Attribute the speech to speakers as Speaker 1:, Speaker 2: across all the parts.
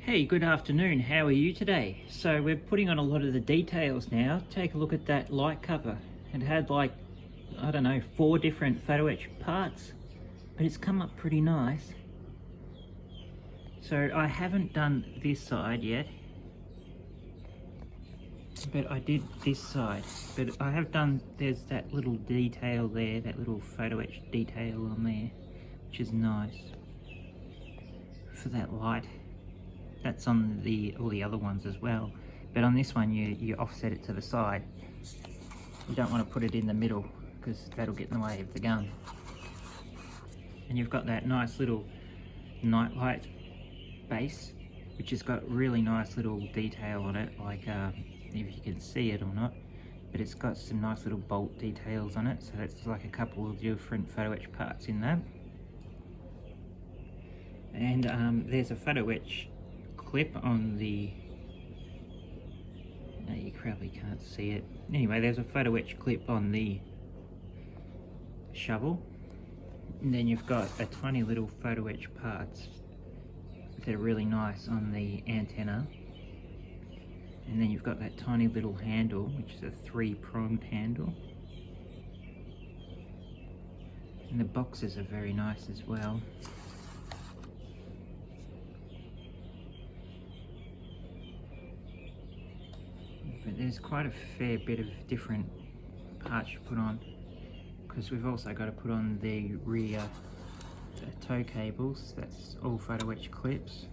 Speaker 1: Hey, good afternoon. How are you today? So we're putting on a lot of the details now. Take a look at that light cover. It had like, I don't know, 4 different photo etch parts, but it's come up pretty nice. So I haven't done this side yet, but I did this side. But I have done, there's that little detail there, that little photo etch detail on there, which is nice for that light. That's on all the other ones as well, but on this one you offset it to the side. You don't want to put it in the middle because that'll get in the way of the gun. And you've got that nice little nightlight base, which has got really nice little detail on it, like if you can see it or not, but it's got some nice little bolt details on it, so that's like a couple of different photo etch parts in that. And there's a photo etch clip on the, no, you probably can't see it. Anyway, there's a photo etch clip on the shovel, and then you've got a tiny little photo etch parts that are really nice on the antenna, and then you've got that tiny little handle, which is a 3-pronged handle, and the boxes are very nice as well. But there's quite a fair bit of different parts you put on, because we've also got to put on the rear tow cables. That's all photo etch clips.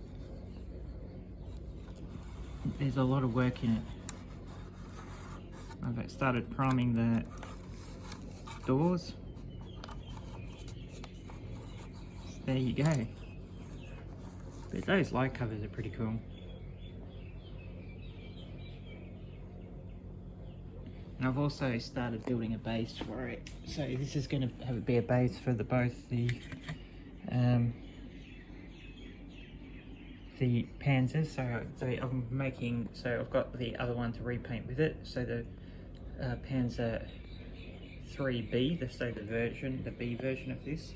Speaker 1: There's a lot of work in it. I've started priming the doors. There you go. But those light covers are pretty cool. And I've also started building a base for it. So this is going to be a base for both the Panzers. So I'm making, so I've got the other one to repaint with it. So the Panzer 3B, the B version of this.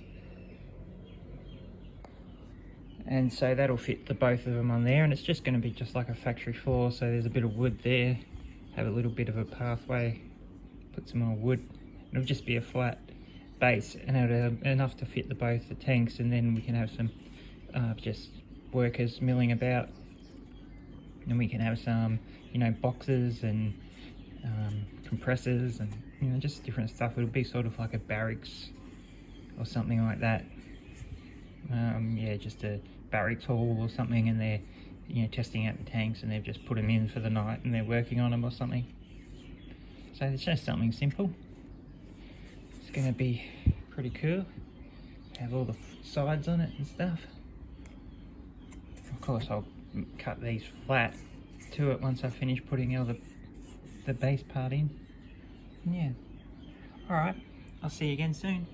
Speaker 1: And so that'll fit the both of them on there, and it's just going to be just like a factory floor. So there's a bit of wood there. Have a little bit of a pathway, put some more wood. It'll just be a flat base, and it'll have enough to fit both the tanks, and then we can have some just workers milling about, and we can have some, you know, boxes and compressors and, you know, just different stuff. It'll be sort of like a barracks or something like that. Yeah, just a barracks hall or something, and they're, you know, testing out the tanks, and they've just put them in for the night and they're working on them or something. So it's just something simple. It's going to be pretty cool. Have all the sides on it and stuff. Of course I'll cut these flat to it once I finish putting all the base part in. Yeah. Alright, I'll see you again soon.